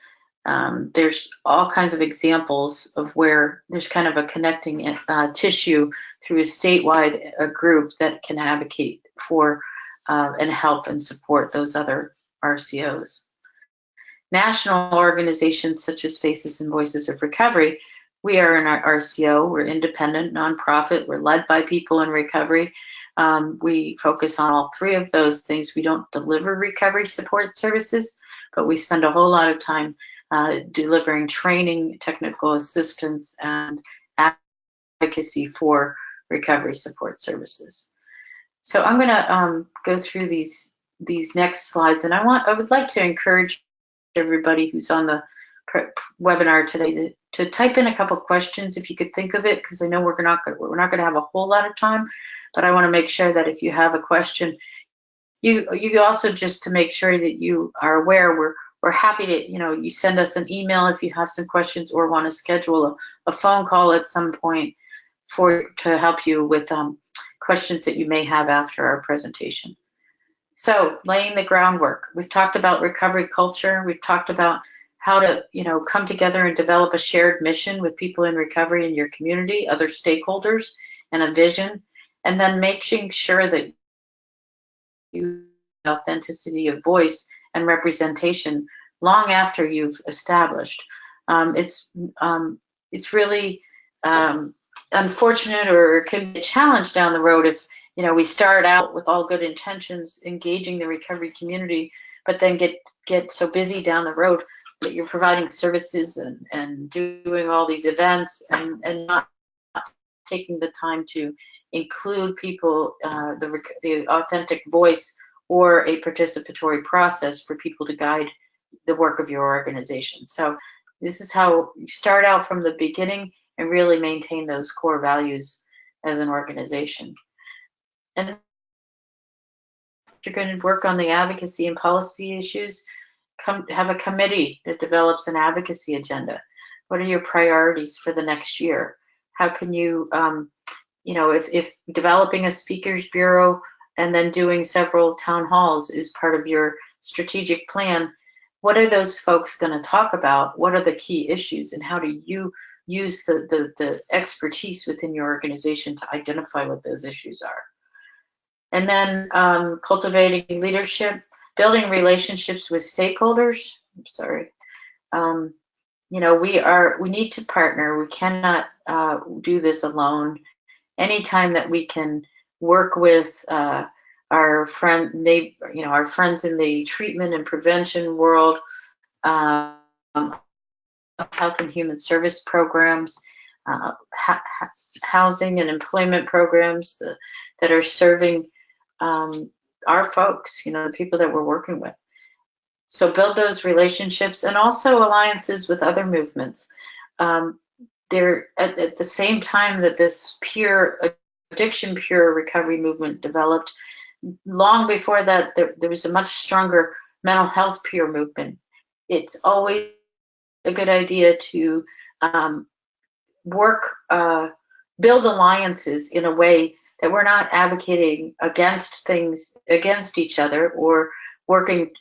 There's all kinds of examples of where there's kind of a connecting tissue through a statewide group that can advocate for and help and support those other RCOs. National organizations such as Faces and Voices of Recovery, we are an RCO, we're independent, nonprofit, we're led by people in recovery. We focus on all three of those things. We don't deliver recovery support services, but we spend a whole lot of time delivering training, technical assistance, and advocacy for recovery support services. So I'm going to go through these next slides, and I would like to encourage everybody who's on the webinar today to type in a couple questions if you could think of it, because I know we're not going to have a whole lot of time, but I want to make sure that if you have a question, you also, just to make sure that you are aware, we're happy to, you send us an email if you have some questions or want to schedule a phone call at some point to help you with questions that you may have after our presentation. So, laying the groundwork. We've talked about recovery culture. We've talked about how to, come together and develop a shared mission with people in recovery in your community, other stakeholders, and a vision, and then making sure that you have authenticity of voice and representation long after you've established. It's really unfortunate, or can be a challenge down the road if we start out with all good intentions, engaging the recovery community, but then get so busy down the road that you're providing services and doing all these events and not taking the time to include people, the authentic voice or a participatory process for people to guide the work of your organization. So this is how you start out from the beginning and really maintain those core values as an organization. And you're going to work on the advocacy and policy issues, have a committee that develops an advocacy agenda. What are your priorities for the next year? How can you, if developing a speakers bureau and then doing several town halls is part of your strategic plan, what are those folks going to talk about? What are the key issues, and how do you use the expertise within your organization to identify what those issues are? And then cultivating leadership, building relationships with stakeholders. We need to partner. We cannot do this alone. Anytime that we can work with our friends in the treatment and prevention world, health and human service programs, housing and employment programs that are serving our folks, the people that we're working with. So build those relationships, and also alliances with other movements. They're at the same time that this peer addiction, peer recovery movement developed. Long before that, there was a much stronger mental health peer movement. It's always a good idea to build alliances in a way that we're not advocating against each other, or working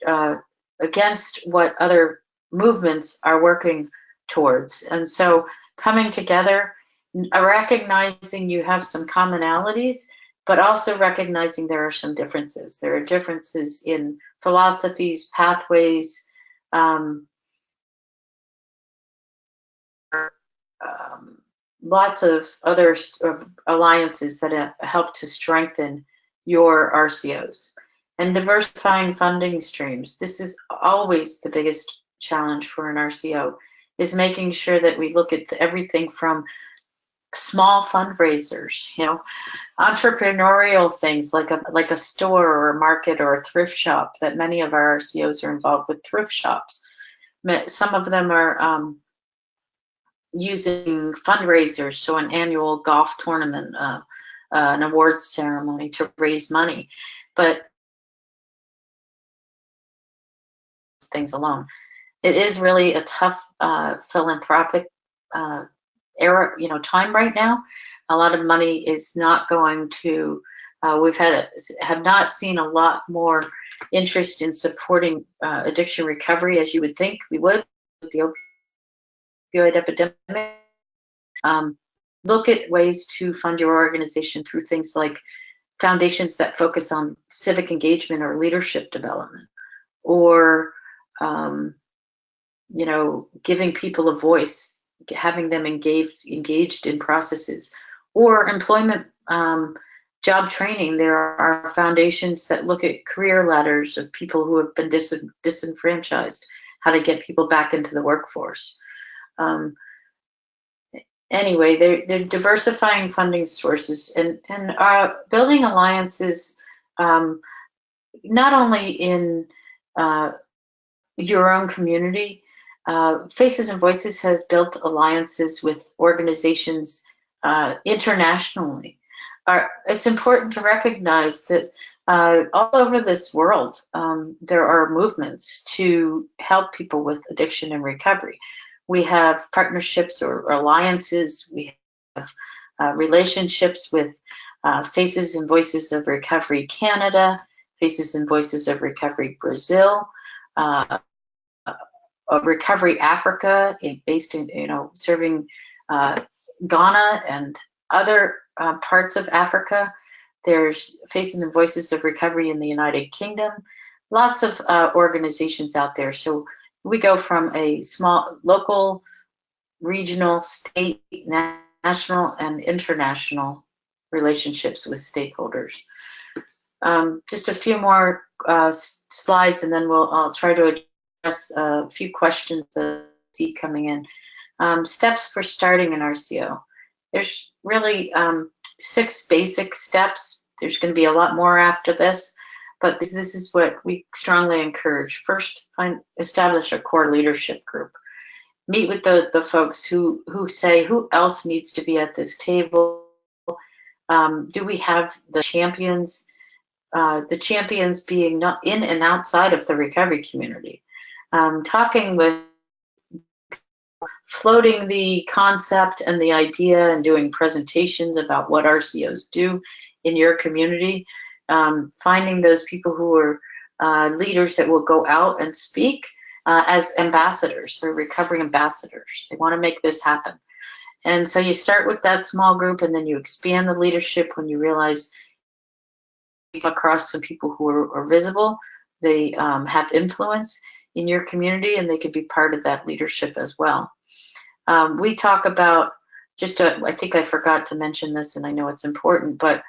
against what other movements are working towards. And so coming together, recognizing you have some commonalities, but also recognizing there are some differences. There are differences in philosophies, pathways, lots of other alliances that help to strengthen your RCOs. And diversifying funding streams. This is always the biggest challenge for an RCO, is making sure that we look at everything from small fundraisers, entrepreneurial things like a store or a market or a thrift shop, that many of our RCOs are involved with thrift shops. Some of them are using fundraisers, so an annual golf tournament, an awards ceremony to raise money, but things alone. It is really a tough philanthropic era, time right now. A lot of money is not going to. Have not seen a lot more interest in supporting addiction recovery as you would think we would with the opioid epidemic. Look at ways to fund your organization through things like foundations that focus on civic engagement or leadership development, or giving people a voice, having them engaged in processes, or employment, job training. There are foundations that look at career ladders of people who have been disenfranchised, how to get people back into the workforce. Anyway, they're diversifying funding sources and building alliances, not only in your own community. Faces and Voices has built alliances with organizations internationally. It's important to recognize that all over this world, there are movements to help people with addiction and recovery. We have partnerships or alliances. We have relationships with Faces and Voices of Recovery Canada, Faces and Voices of Recovery Brazil, Recovery Africa, based in, serving Ghana and other parts of Africa. There's Faces and Voices of Recovery in the United Kingdom. Lots of organizations out there. So we go from a small, local, regional, state, national, and international relationships with stakeholders. Just a few more slides, and then I'll try to address a few questions that I see coming in. Steps for starting an RCO. There's really 6 basic steps. There's going to be a lot more after this, but this is what we strongly encourage. First, establish a core leadership group. Meet with the folks who say, who else needs to be at this table? Do we have the champions? The champions being not in and outside of the recovery community. Talking with, floating the concept and the idea and doing presentations about what RCOs do in your community. Finding those people who are leaders that will go out and speak as ambassadors. They're recovery ambassadors. They want to make this happen. And so you start with that small group, and then you expand the leadership when you realize across some people who are visible. They have influence in your community, and they could be part of that leadership as well. We talk about, I think I forgot to mention this, and I know it's important, but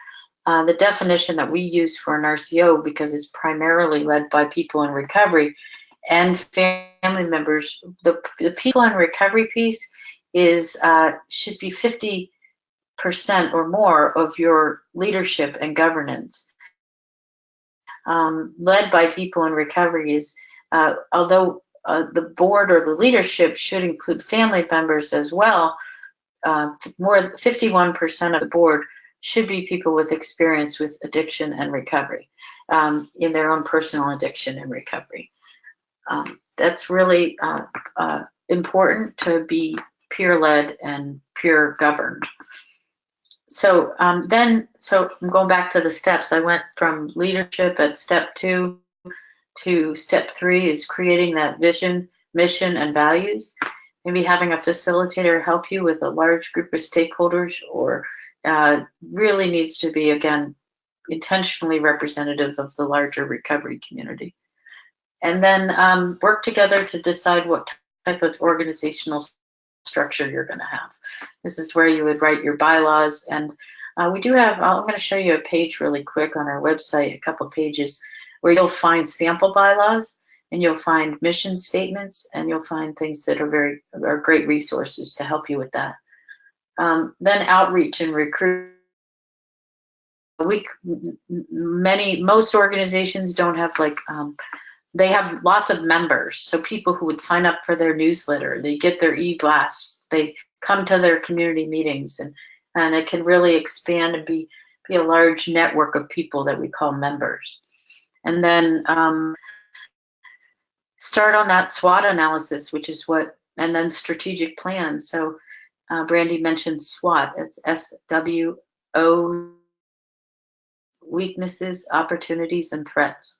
the definition that we use for an RCO, because it's primarily led by people in recovery and family members, the people in recovery piece is should be 50 or more of your leadership and governance led by people in recovery is, although the board or the leadership should include family members as well, more than 51% of the board should be people with experience with addiction and recovery, in their own personal addiction and recovery. That's really important to be peer-led and peer-governed. So I'm going back to the steps. I went from leadership at step 2 to step 3 is creating that vision, mission, and values. Maybe having a facilitator help you with a large group of stakeholders, or really needs to be, again, intentionally representative of the larger recovery community. And then work together to decide what type of organizational structure you're going to have. This is where you would write your bylaws. And we do have, I'm going to show you a page really quick on our website, a couple pages, where you'll find sample bylaws, and you'll find mission statements, and you'll find things that are great resources to help you with that. Then outreach and recruit. Most organizations don't have they have lots of members. So people who would sign up for their newsletter, they get their e-blasts, they come to their community meetings, and it can really expand and be a large network of people that we call members. And then start on that SWOT analysis, which is and then strategic plan. So Brandy mentioned SWOT. It's SWO, weaknesses, opportunities, and threats.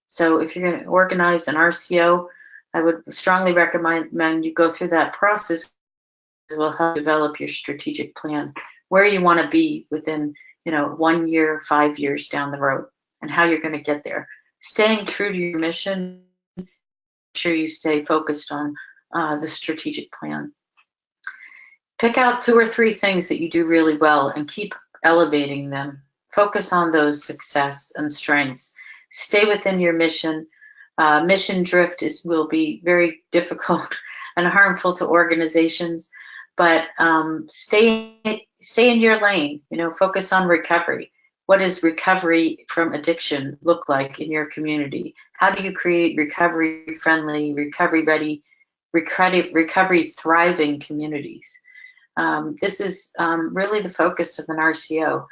So if you're going to organize an RCO, I would strongly recommend you go through that process. It will help develop your strategic plan, where you want to be within 1 year, 5 years down the road, and how you're going to get there. Staying true to your mission, make sure you stay focused on the strategic plan. Pick out 2 or 3 things that you do really well and keep elevating them. Focus on those success and strengths. Stay within your mission. Mission drift will be very difficult and harmful to organizations, but stay in your lane. Focus on recovery. What does recovery from addiction look like in your community? How do you create recovery-friendly, recovery-ready, recovery-thriving communities? This is really the focus of an RCO.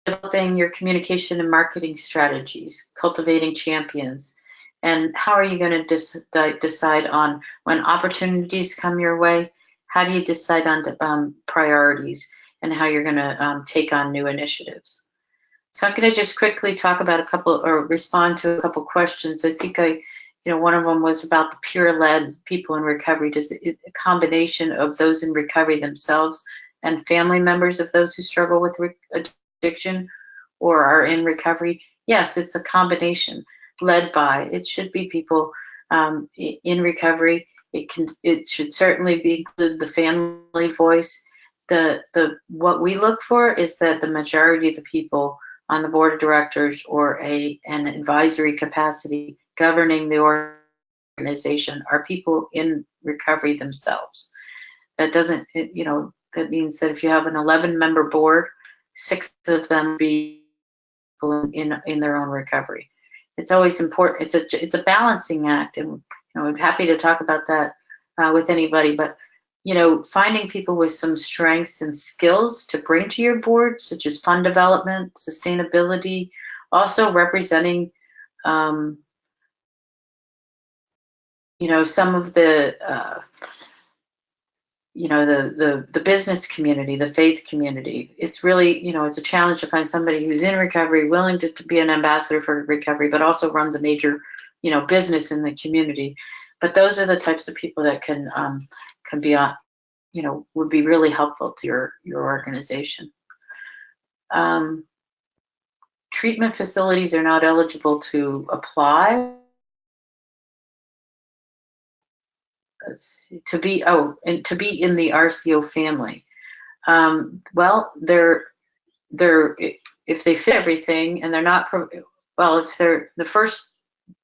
Developing your communication and marketing strategies, cultivating champions, and how are you going to decide on when opportunities come your way? How do you decide on priorities and how you're going to take on new initiatives? So I'm going to just quickly talk about a couple, or respond to a couple questions. I think one of them was about the peer-led people in recovery. Does a combination of those in recovery themselves and family members of those who struggle with addiction or are in recovery? Yes, it's a combination led by. It should be people in recovery. It should certainly include the family voice. What we look for is that the majority of the people on the board of directors or an advisory capacity governing the organization are people in recovery themselves. That doesn't, that means that if you have an 11-member board, 6 of them be people in their own recovery. It's always important. It's a balancing act, and I'm happy to talk about that with anybody. But finding people with some strengths and skills to bring to your board, such as fund development, sustainability, also representing some of the the business community, the faith community. It's really, it's a challenge to find somebody who's in recovery, willing to be an ambassador for recovery, but also runs a major, business in the community. But those are the types of people that can be, would be really helpful to your organization. Treatment facilities are not eligible to apply. To be in the RCO family. Well, if they fit everything and they're not, if they're, the first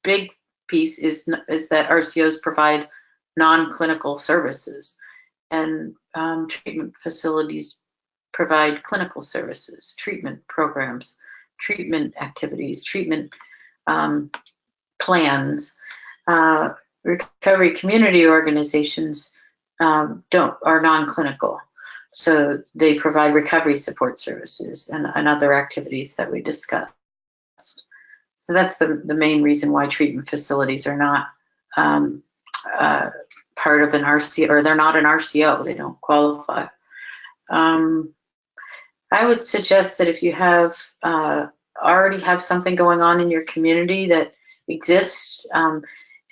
big piece is that RCOs provide non-clinical services. and treatment facilities provide clinical services, treatment programs, treatment activities, treatment plans. Recovery community organizations are non-clinical, so they provide recovery support services and other activities that we discussed. So that's the main reason why treatment facilities are not part of an RCO, or they're not an RCO. They don't qualify. I would suggest that if you have already have something going on in your community that exists,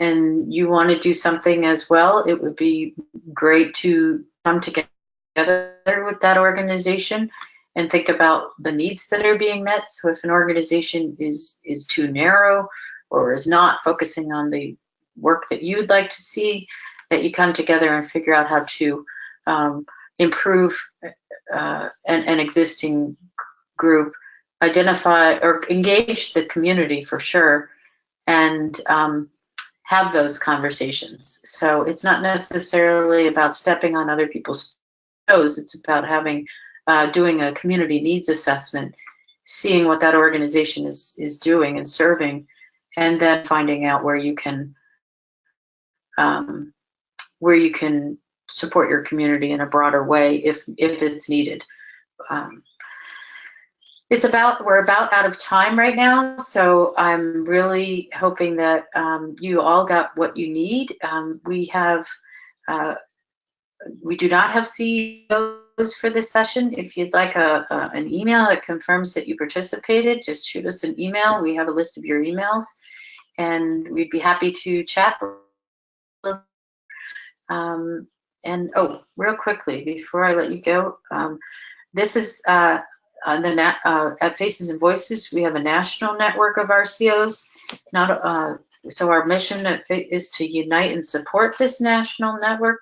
and you want to do something as well, it would be great to come together with that organization and think about the needs that are being met. So if an organization is too narrow or is not focusing on the work that you'd like to see, that you come together and figure out how to improve an existing group, identify or engage the community for sure, and have those conversations. So it's not necessarily about stepping on other people's toes. It's about having doing a community needs assessment, seeing what that organization is doing and serving, and then finding out where you can support your community in a broader way if it's needed. We're about out of time right now, so I'm really hoping that you all got what you need. We do not have CEOs for this session. If you'd like an email that confirms that you participated, just shoot us an email. We have a list of your emails, and we'd be happy to chat. And real quickly, before I let you go, this is at Faces and Voices. We have a national network of RCOs. So our mission is to unite and support this national network.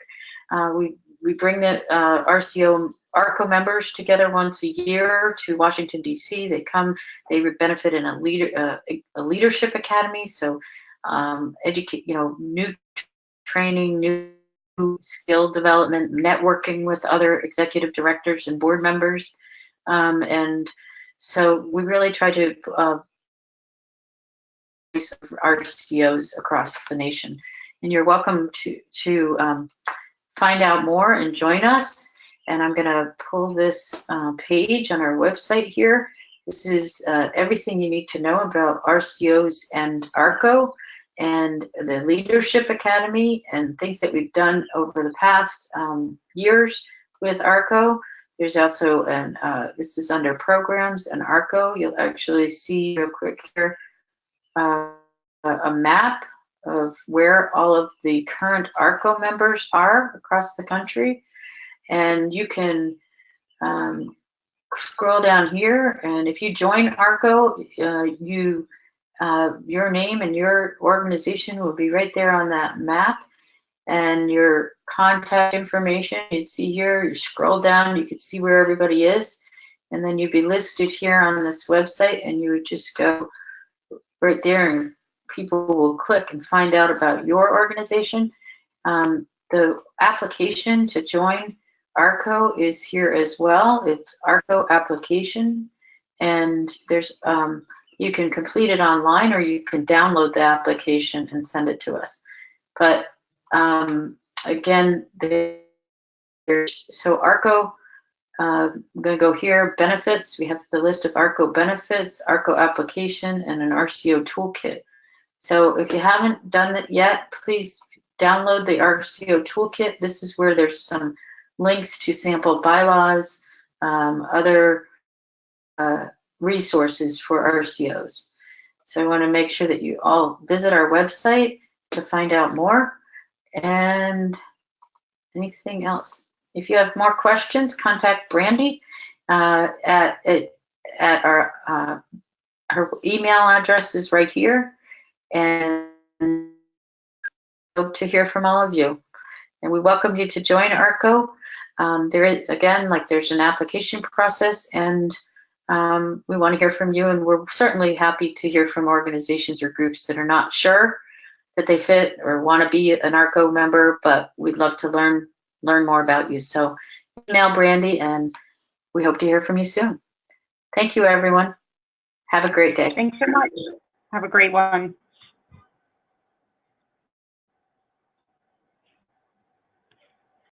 We bring the ARCO members together once a year to Washington, D.C. They benefit in a leadership academy. So new training, new skill development, networking with other executive directors and board members. And so we really try to RCOs across the nation. And you're welcome to find out more and join us. And I'm going to pull this page on our website here. This is everything you need to know about RCOs and ARCO and the Leadership Academy and things that we've done over the past years with ARCO. There's also this is under programs and ARCO. You'll actually see real quick here a map of where all of the current ARCO members are across the country. And you can scroll down here, and if you join ARCO, your name and your organization will be right there on that map, and your contact information you'd see here. You scroll down, you could see where everybody is, and then you'd be listed here on this website, and you would just go right there and people will click and find out about your organization. The application to join ARCO is here as well. It's ARCO application, and there's you can complete it online, or you can download the application and send it to us. But again, so ARCO, I'm going to go here, benefits. We have the list of ARCO benefits, ARCO application, and an RCO toolkit. So if you haven't done it yet, please download the RCO toolkit. This is where there's some links to sample bylaws, other resources for RCOs. So I want to make sure that you all visit our website to find out more. And anything else? If you have more questions, contact Brandy at our her email address is right here, and hope to hear from all of you. And we welcome you to join ARCO. There is, again, there's an application process, and we want to hear from you, and we're certainly happy to hear from organizations or groups that are not sure that they fit or want to be an ARCO member, but we'd love to learn learn more about you. So email Brandy, and we hope to hear from you soon. Thank you, everyone. Have a great day. Thanks so much. Have a great one.